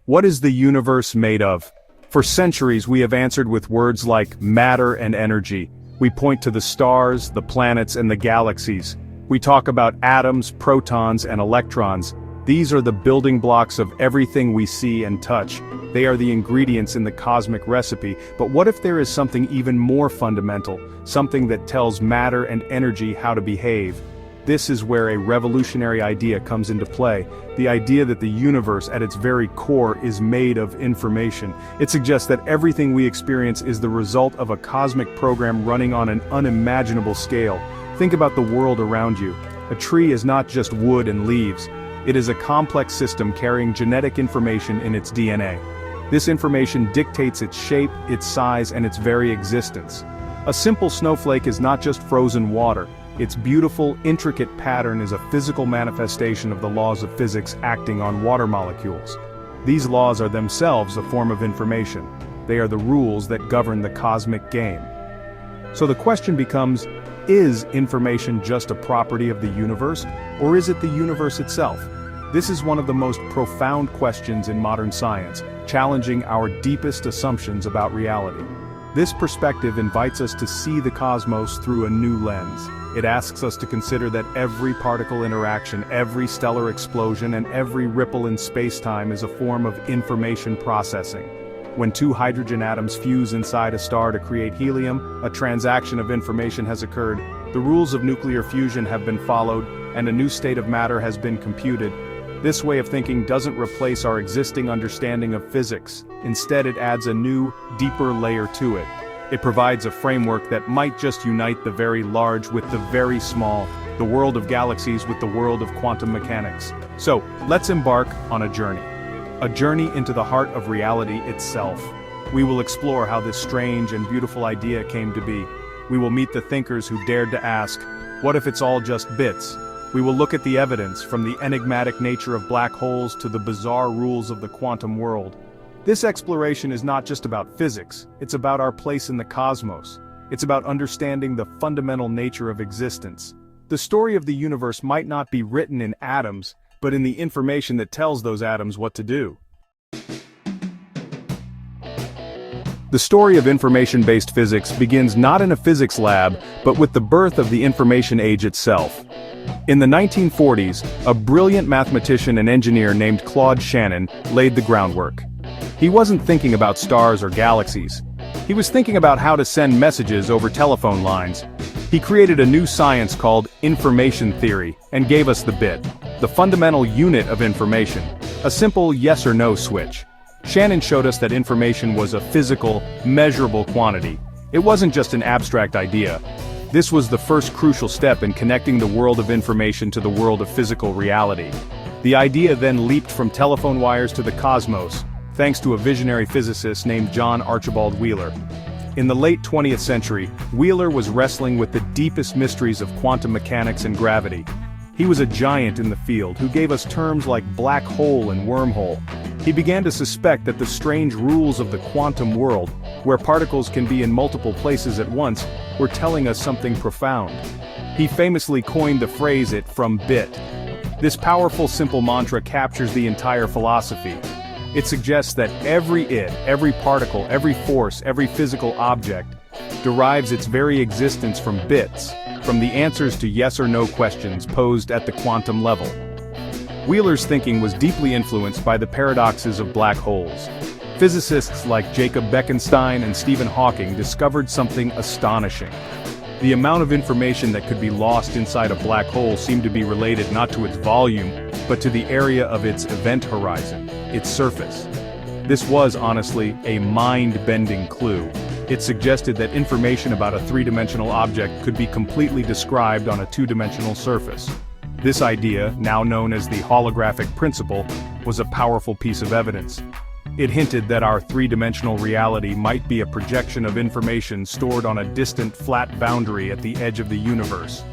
What is the universe made of? For centuries we have answered with words like matter and energy. We point to the stars, the planets, and the galaxies. We talk about atoms, protons, and electrons. These are the building blocks of everything we see and touch. They are the ingredients in the cosmic recipe. But what if there is something even more fundamental, something that tells matter and energy how to behave? This is where a revolutionary idea comes into play, the idea that the universe at its very core is made of information. It suggests that everything we experience is the result of a cosmic program running on an unimaginable scale. Think about the world around you. A tree is not just wood and leaves. It is a complex system carrying genetic information in its DNA. This information dictates its shape, its size, and its very existence. A simple snowflake is not just frozen water. Its beautiful, intricate pattern is a physical manifestation of the laws of physics acting on water molecules. These laws are themselves a form of information. They are the rules that govern the cosmic game. So the question becomes, is information just a property of the universe, or is it the universe itself? This is one of the most profound questions in modern science, challenging our deepest assumptions about reality. This perspective invites us to see the cosmos through a new lens. It asks us to consider that every particle interaction, every stellar explosion, and every ripple in space-time is a form of information processing. When two hydrogen atoms fuse inside a star to create helium, a transaction of information has occurred. The rules of nuclear fusion have been followed, and a new state of matter has been computed. This way of thinking doesn't replace our existing understanding of physics. Instead, it adds a new, deeper layer to it. It provides a framework that might just unite the very large with the very small, the world of galaxies with the world of quantum mechanics. So, let's embark on a journey into the heart of reality itself. We will explore how this strange and beautiful idea came to be. We will meet the thinkers who dared to ask, what if it's all just bits? We will look at the evidence, from the enigmatic nature of black holes to the bizarre rules of the quantum world. This exploration is not just about physics, it's about our place in the cosmos. It's about understanding the fundamental nature of existence. The story of the universe might not be written in atoms, but in the information that tells those atoms what to do. The story of information-based physics begins not in a physics lab, but with the birth of the information age itself. In the 1940s, a brilliant mathematician and engineer named Claude Shannon laid the groundwork. He wasn't thinking about stars or galaxies. He was thinking about how to send messages over telephone lines. He created a new science called information theory, and gave us the bit, the fundamental unit of information, a simple yes or no switch. Shannon showed us that information was a physical, measurable quantity. It wasn't just an abstract idea. This was the first crucial step in connecting the world of information to the world of physical reality. The idea then leaped from telephone wires to the cosmos, thanks to a visionary physicist named John Archibald Wheeler. In the late 20th century, Wheeler was wrestling with the deepest mysteries of quantum mechanics and gravity. He was a giant in the field who gave us terms like black hole and wormhole. He began to suspect that the strange rules of the quantum world, where particles can be in multiple places at once, were telling us something profound. He famously coined the phrase "it from bit." This powerful simple mantra captures the entire philosophy. It suggests that every particle, every force, every physical object, derives its very existence from bits, from the answers to yes or no questions posed at the quantum level. Wheeler's thinking was deeply influenced by the paradoxes of black holes. Physicists like Jacob Bekenstein and Stephen Hawking discovered something astonishing. The amount of information that could be lost inside a black hole seemed to be related not to its volume, but to the area of its event horizon, its surface. This was, honestly, a mind-bending clue. It suggested that information about a three-dimensional object could be completely described on a two-dimensional surface. This idea, now known as the holographic principle, was a powerful piece of evidence. It hinted that our three-dimensional reality might be a projection of information stored on a distant flat boundary at the edge of the universe.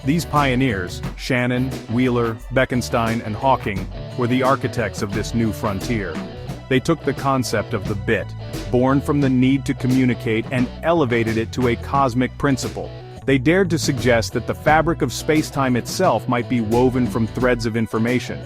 These pioneers, Shannon, Wheeler, Bekenstein, and Hawking, were the architects of this new frontier. They took the concept of the bit, born from the need to communicate, and elevated it to a cosmic principle. They dared to suggest that the fabric of space-time itself might be woven from threads of information.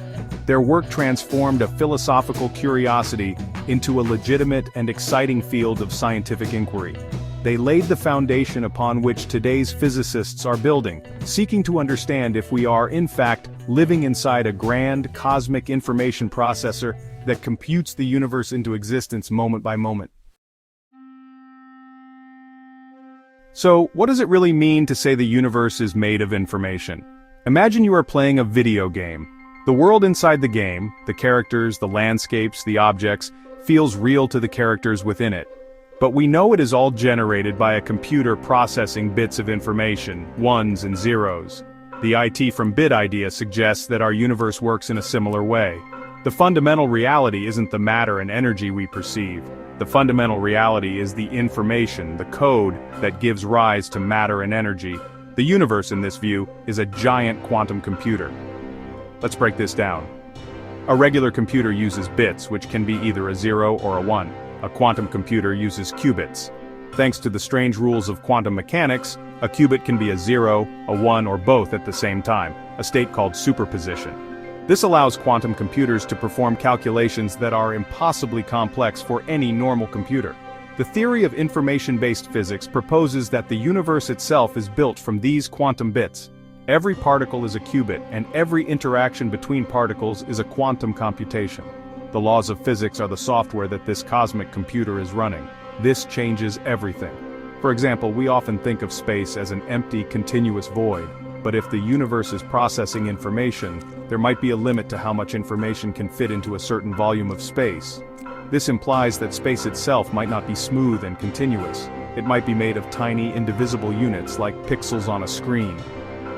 Their work transformed a philosophical curiosity into a legitimate and exciting field of scientific inquiry. They laid the foundation upon which today's physicists are building, seeking to understand if we are, in fact, living inside a grand, cosmic information processor that computes the universe into existence moment by moment. So, what does it really mean to say the universe is made of information? Imagine you are playing a video game. The world inside the game, the characters, the landscapes, the objects, feels real to the characters within it. But we know it is all generated by a computer processing bits of information, ones and zeros. The IT from bit idea suggests that our universe works in a similar way. The fundamental reality isn't the matter and energy we perceive. The fundamental reality is the information, the code, that gives rise to matter and energy. The universe, in this view, is a giant quantum computer. Let's break this down. A regular computer uses bits, which can be either a 0 or a 1. A quantum computer uses qubits. Thanks to the strange rules of quantum mechanics, a qubit can be a 0, a 1, or both at the same time, a state called superposition. This allows quantum computers to perform calculations that are impossibly complex for any normal computer. The theory of information-based physics proposes that the universe itself is built from these quantum bits. Every particle is a qubit, and every interaction between particles is a quantum computation. The laws of physics are the software that this cosmic computer is running. This changes everything. For example, we often think of space as an empty, continuous void. But if the universe is processing information, there might be a limit to how much information can fit into a certain volume of space. This implies that space itself might not be smooth and continuous. It might be made of tiny, indivisible units like pixels on a screen.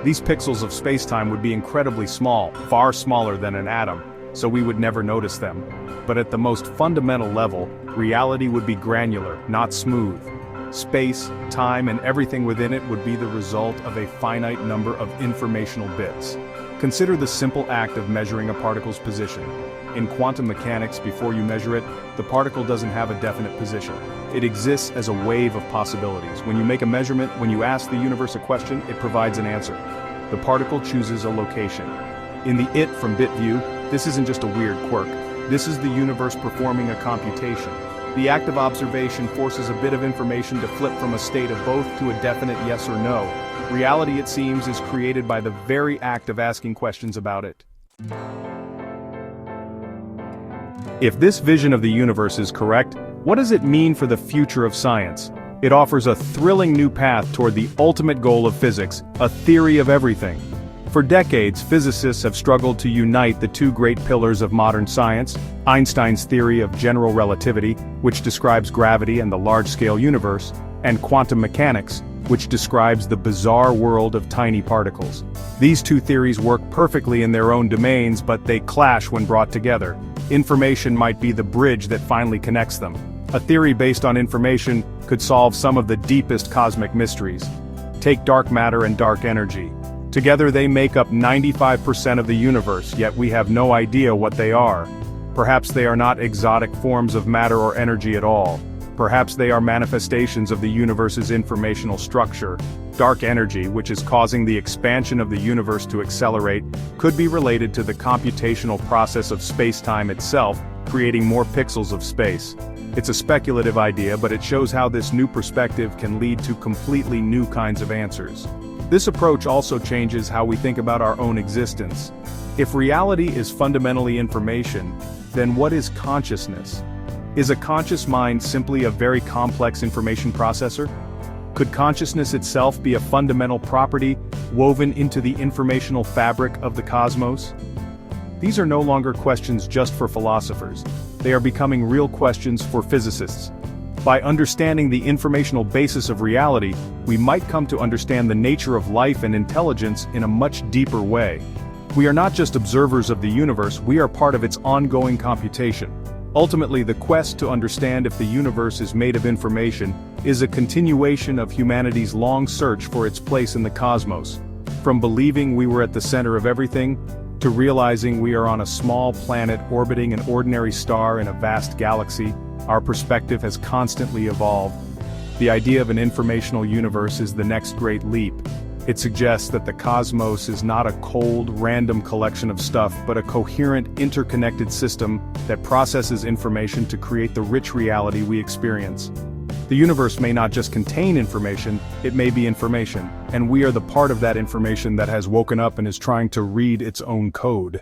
These pixels of spacetime would be incredibly small, far smaller than an atom, so we would never notice them. But at the most fundamental level, reality would be granular, not smooth. Space, time, and everything within it would be the result of a finite number of informational bits. Consider the simple act of measuring a particle's position. In quantum mechanics, before you measure it, the particle doesn't have a definite position. It exists as a wave of possibilities. When you make a measurement, when you ask the universe a question, it provides an answer. The particle chooses a location. In the it from bit view, this isn't just a weird quirk. This is the universe performing a computation. The act of observation forces a bit of information to flip from a state of both to a definite yes or no. Reality, it seems, is created by the very act of asking questions about it. If this vision of the universe is correct, what does it mean for the future of science? It offers a thrilling new path toward the ultimate goal of physics, a theory of everything. For decades, physicists have struggled to unite the two great pillars of modern science, Einstein's theory of general relativity, which describes gravity and the large-scale universe, and quantum mechanics, which describes the bizarre world of tiny particles. These two theories work perfectly in their own domains, but they clash when brought together. Information might be the bridge that finally connects them. A theory based on information could solve some of the deepest cosmic mysteries. Take dark matter and dark energy. Together they make up 95% of the universe, yet we have no idea what they are. Perhaps they are not exotic forms of matter or energy at all. Perhaps they are manifestations of the universe's informational structure. Dark energy, which is causing the expansion of the universe to accelerate, could be related to the computational process of space-time itself, creating more pixels of space. It's a speculative idea, but it shows how this new perspective can lead to completely new kinds of answers. This approach also changes how we think about our own existence. If reality is fundamentally information, then what is consciousness? Is a conscious mind simply a very complex information processor? Could consciousness itself be a fundamental property woven into the informational fabric of the cosmos? These are no longer questions just for philosophers. They are becoming real questions for physicists. By understanding the informational basis of reality, we might come to understand the nature of life and intelligence in a much deeper way. We are not just observers of the universe, we are part of its ongoing computation. Ultimately, the quest to understand if the universe is made of information is a continuation of humanity's long search for its place in the cosmos. From believing we were at the center of everything, to realizing we are on a small planet orbiting an ordinary star in a vast galaxy, our perspective has constantly evolved. The idea of an informational universe is the next great leap, It suggests that the cosmos is not a cold, random collection of stuff, but a coherent, interconnected system that processes information to create the rich reality we experience. The universe may not just contain information, it may be information, and we are the part of that information that has woken up and is trying to read its own code.